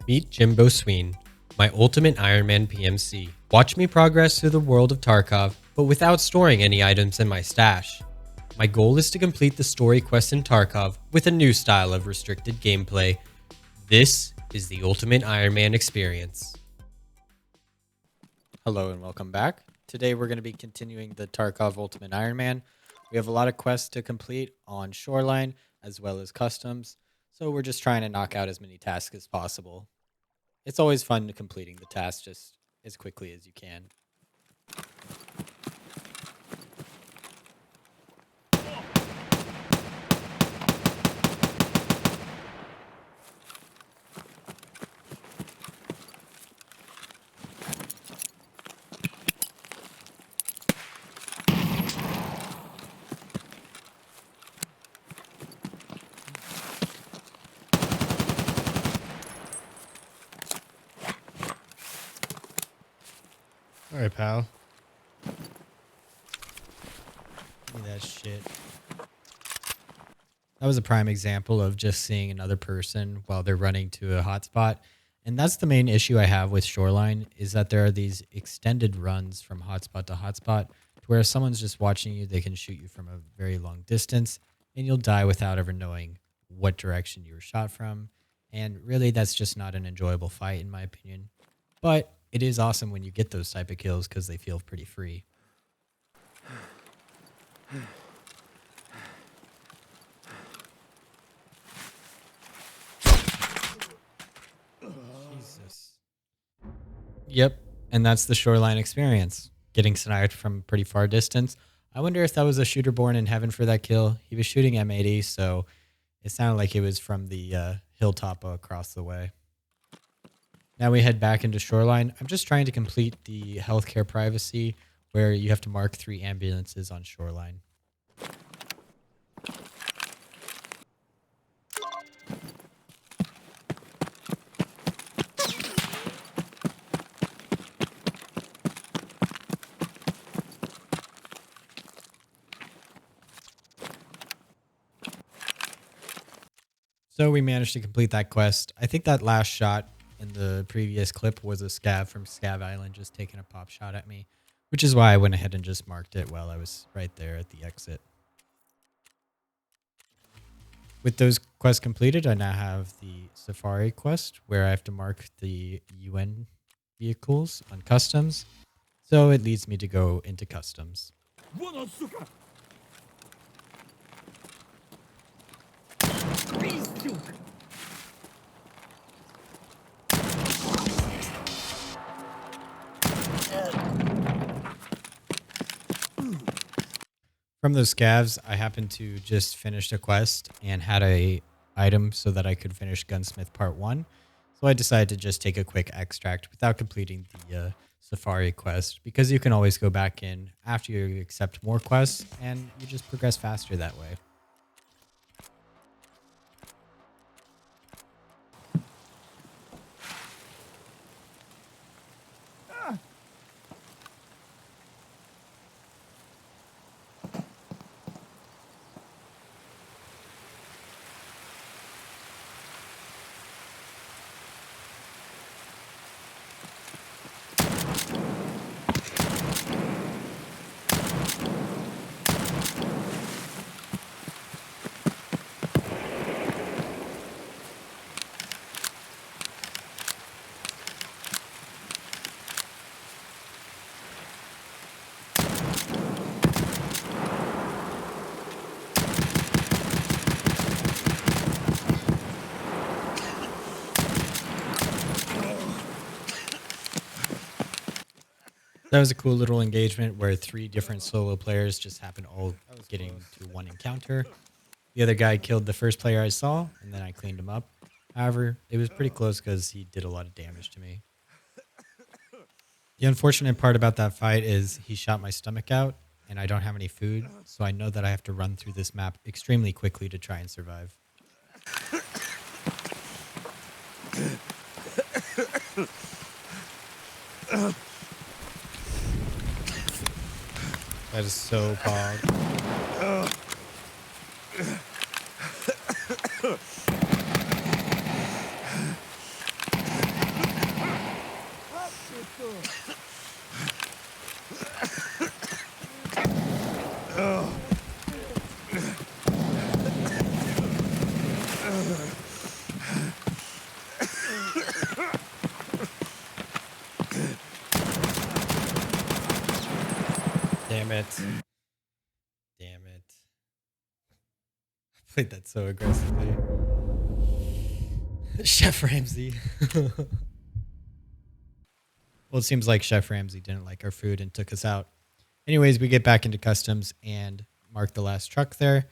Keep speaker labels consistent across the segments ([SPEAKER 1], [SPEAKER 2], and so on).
[SPEAKER 1] Meet Jimbo Sween, my ultimate Ironman PMC. Watch me progress through the world of Tarkov, but without storing any items in my stash. My goal is to complete the story quest in Tarkov with a new style of restricted gameplay. This is the ultimate Ironman experience.
[SPEAKER 2] Hello and welcome back. Today we're going to be continuing the Tarkov Ultimate Ironman. We have a lot of quests to complete on Shoreline as well as customs, so we're just trying to knock out as many tasks as possible. It's always fun completing the tasks just as quickly as you can.
[SPEAKER 1] All right, pal. Give me that shit. That was a prime example of just seeing another person while they're running to a hotspot. And that's the main issue I have with Shoreline, is that there are these extended runs from hotspot to hotspot, to where if someone's just watching you, they can shoot you from a very long distance, and you'll die without ever knowing what direction you were shot from. And really, that's just not an enjoyable fight, in my opinion. But it is awesome when you get those type of kills because they feel pretty free. Jesus. Yep, and that's the Shoreline experience. Getting sniped from pretty far distance. I wonder if that was a shooter born in heaven for that kill. He was shooting M80, so it sounded like it was from the hilltop across the way. Now we head back into Shoreline. I'm just trying to complete the healthcare privacy where you have to mark 3 ambulances on Shoreline. So we managed to complete that quest. I think that last shot in the previous clip was a scav from Scav Island just taking a pop shot at me, which is why I went ahead and just marked it while I was right there at the exit. With those quests completed, I now have the Safari quest where I have to mark the UN vehicles on customs. So it leads me to go into customs. From those scavs, I happened to just finish a quest and had a item so that I could finish Gunsmith Part 1. So I decided to just take a quick extract without completing the Safari quest, because you can always go back in after you accept more quests and you just progress faster that way. That was a cool little engagement where 3 different solo players just happened all getting to one encounter. The other guy killed the first player I saw, and then I cleaned him up. However, it was pretty close because he did a lot of damage to me. The unfortunate part about that fight is he shot my stomach out, and I don't have any food, so I know that I have to run through this map extremely quickly to try and survive. That is so pog. Damn it. Damn it. I played that so aggressively. Chef Ramsay. Well, it seems like Chef Ramsay didn't like our food and took us out. Anyways, we get back into customs and mark the last truck there.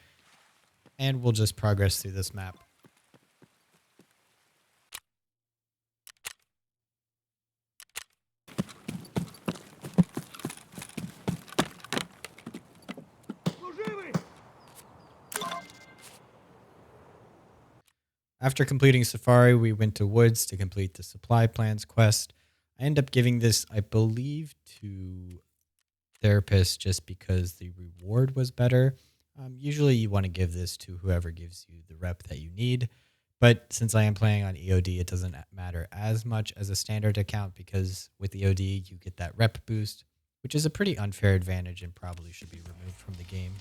[SPEAKER 1] And we'll just progress through this map. After completing Safari, we went to Woods to complete the Supply Plans quest. I end up giving this, I believe, to Therapist just because the reward was better. Usually you want to give this to whoever gives you the rep that you need. But since I am playing on EOD, it doesn't matter as much as a standard account because with EOD, you get that rep boost, which is a pretty unfair advantage and probably should be removed from the game.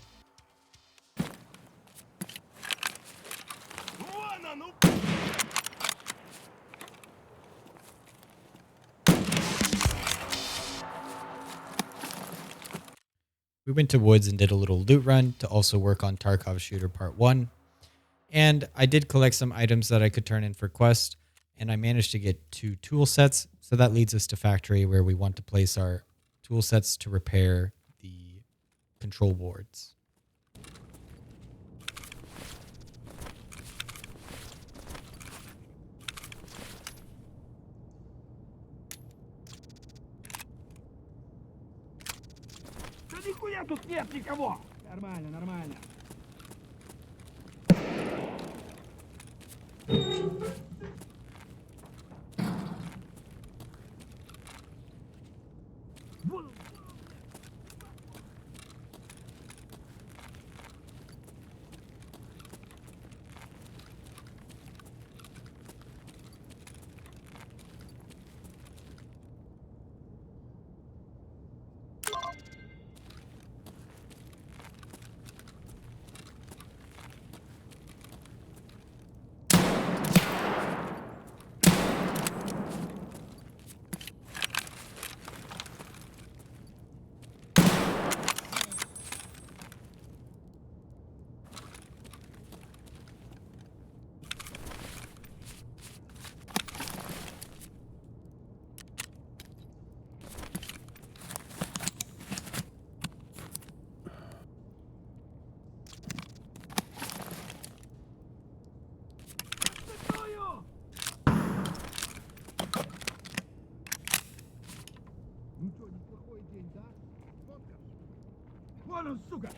[SPEAKER 1] We went to Woods and did a little loot run to also work on Tarkov Shooter Part 1. And I did collect some items that I could turn in for quest, and I managed to get 2 tool sets. So that leads us to factory where we want to place our tool sets to repair the control boards.
[SPEAKER 3] Да нихуя тут нет никого! Нормально, нормально. Ну что, неплохой день, да? Фоткаешь? Вон он, сука!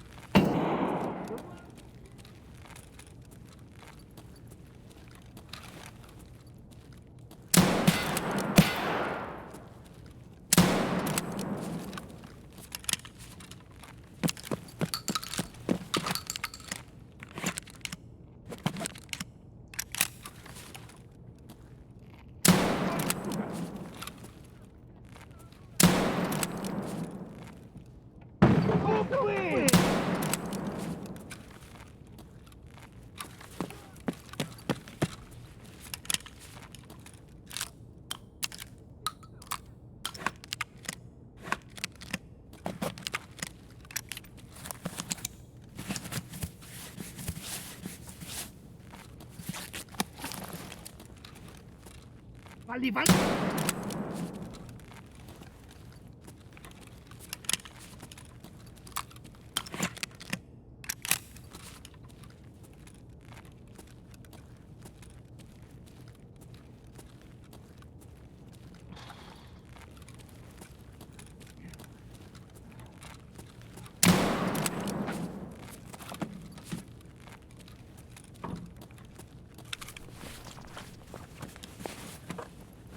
[SPEAKER 3] Вали, вали!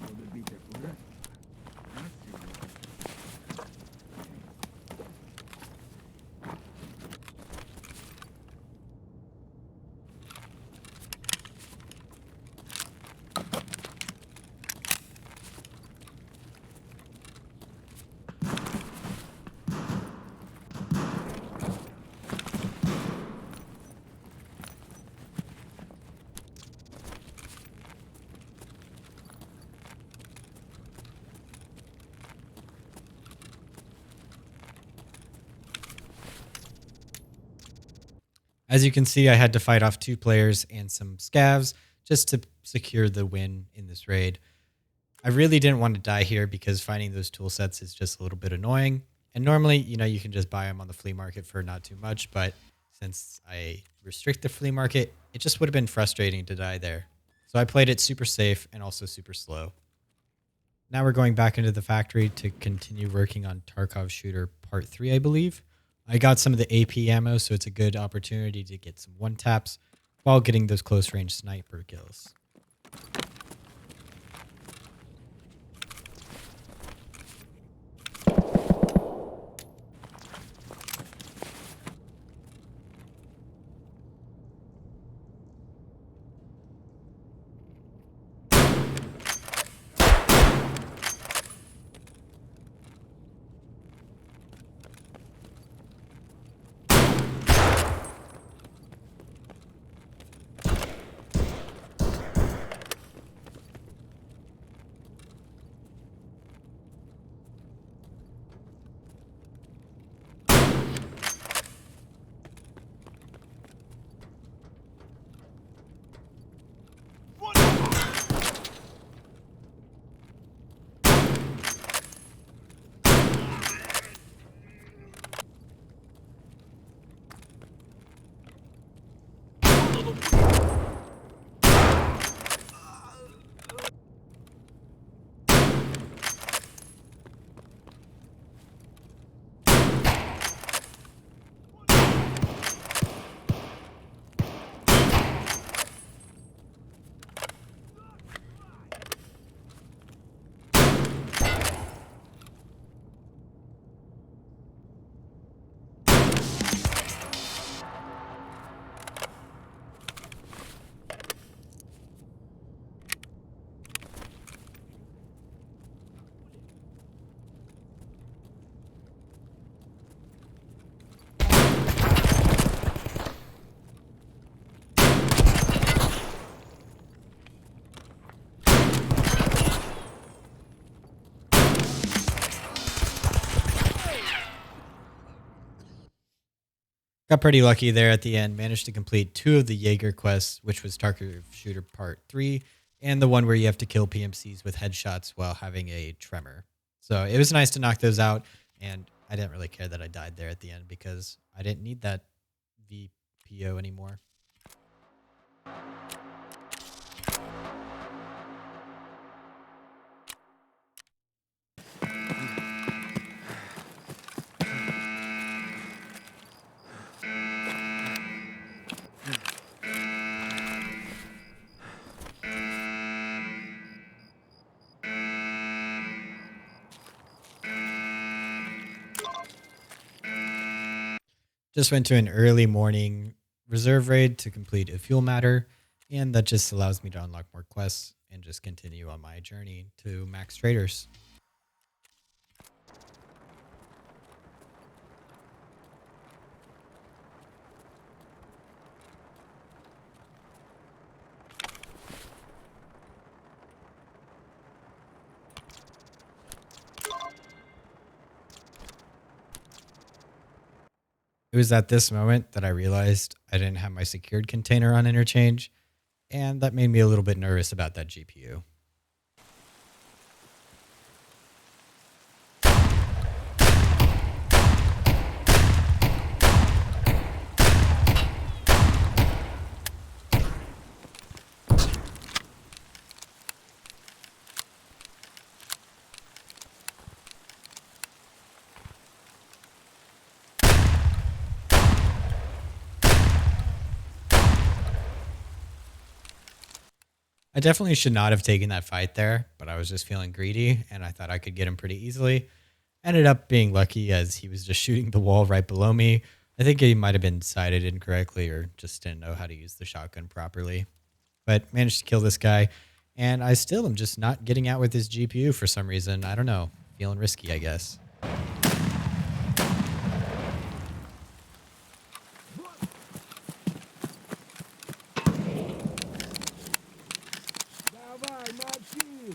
[SPEAKER 3] Надо бить аккуратно.
[SPEAKER 1] As you can see, I had to fight off 2 players and some scavs just to secure the win in this raid. I really didn't want to die here because finding those tool sets is just a little bit annoying. And normally, you can just buy them on the flea market for not too much, but since I restrict the flea market, it just would have been frustrating to die there. So I played it super safe and also super slow. Now we're going back into the factory to continue working on Tarkov Shooter Part 3, I believe. I got some of the AP ammo, so it's a good opportunity to get some one-taps while getting those close-range sniper kills. Got pretty lucky there at the end. Managed to complete 2 of the Jaeger quests, which was Tarkov Shooter Part 3, and the one where you have to kill PMCs with headshots while having a tremor. So it was nice to knock those out, and I didn't really care that I died there at the end because I didn't need that VPO anymore. Just went to an early morning reserve raid to complete a fuel matter, and that just allows me to unlock more quests and just continue on my journey to max traders. It was at this moment that I realized I didn't have my secured container on interchange, and that made me a little bit nervous about that GPU. I definitely should not have taken that fight there, but I was just feeling greedy and I thought I could get him pretty easily. Ended up being lucky as he was just shooting the wall right below me. I think he might have been sighted incorrectly or just didn't know how to use the shotgun properly. But managed to kill this guy, and I still am just not getting out with his GPU for some reason. I don't know. Feeling risky, I guess.
[SPEAKER 3] Давай, мочи!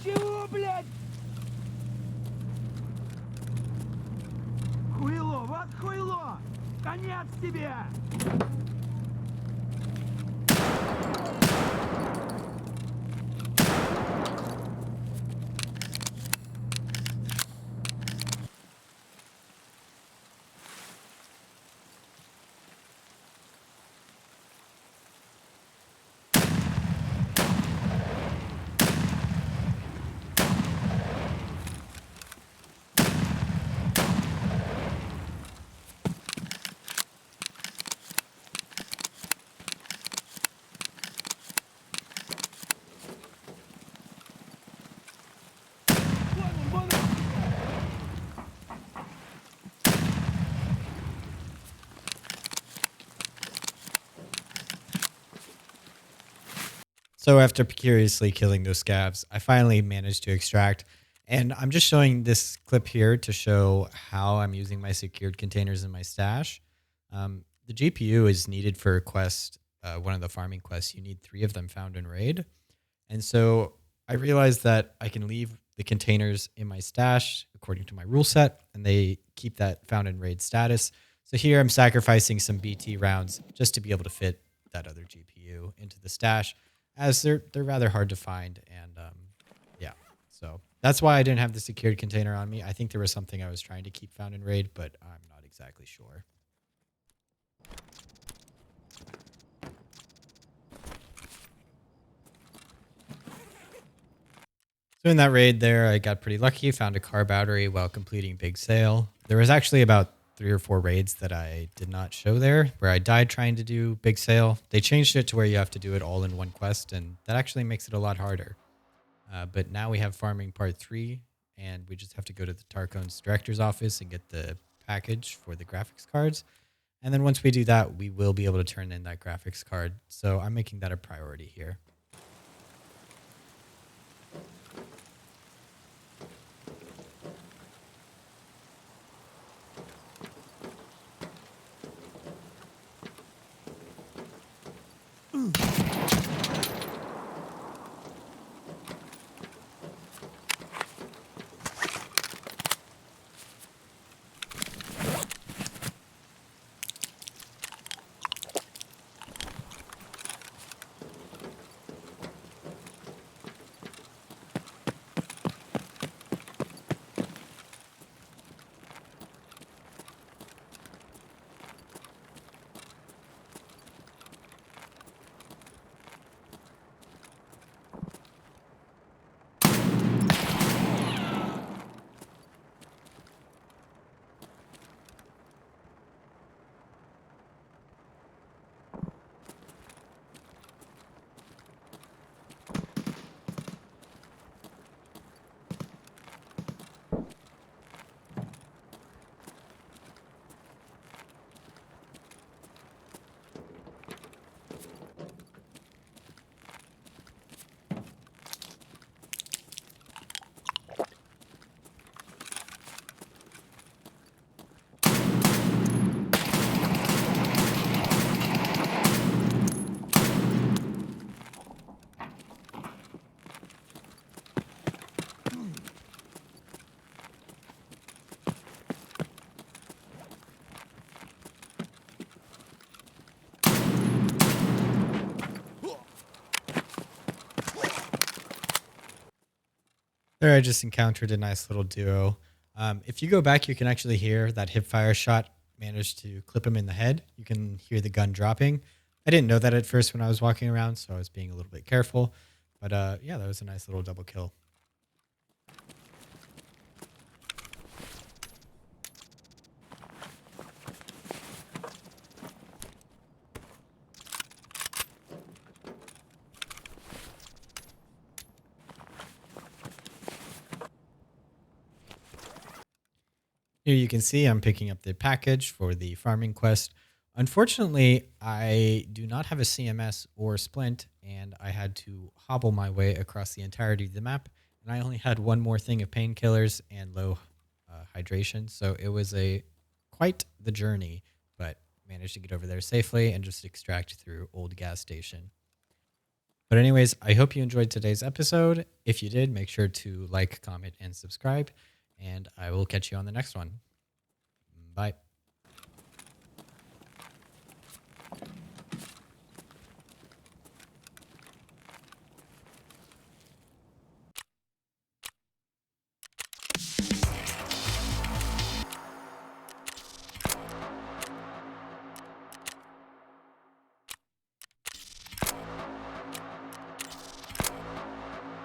[SPEAKER 3] Чего, блядь? Конец тебе!
[SPEAKER 2] So after curiously killing those scavs, I finally managed to extract. And I'm just showing this clip here to show how I'm using my secured containers in my stash. The GPU is needed for a quest, one of the farming quests. You need 3 of them found in raid. And so I realized that I can leave the containers in my stash according to my rule set, and they keep that found in raid status. So here I'm sacrificing some BT rounds just to be able to fit that other GPU into the stash, as they're rather hard to find. And yeah, so that's why I didn't have the secured container on me. I think there was something I was trying to keep found in raid, but I'm not exactly sure. So in that raid there, I got pretty lucky, found a car battery while completing Big Sale. There was actually about 3 or 4 raids that I did not show there, where I died trying to do Big Sale. They changed it to where you have to do it all in one quest, and that actually makes it a lot harder. But now we have farming part 3, and we just have to go to the Tarkon's director's office and get the package for the graphics cards. And then once we do that, we will be able to turn in that graphics card. So I'm making that a priority here. There, I just encountered a nice little duo. If you go back, you can actually hear that hipfire shot managed to clip him in the head. You can hear the gun dropping. I didn't know that at first when I was walking around, so I was being a little bit careful. But yeah, that was a nice little double kill. Here you can see I'm picking up the package for the farming quest. Unfortunately, I do not have a CMS or splint, and I had to hobble my way across the entirety of the map. And I only had one more thing of painkillers and low hydration, so it was a quite the journey, but managed to get over there safely and just extract through old gas station. But anyways, I hope you enjoyed today's episode. If you did, make sure to like, comment, and subscribe. And I will catch you on the next one. Bye.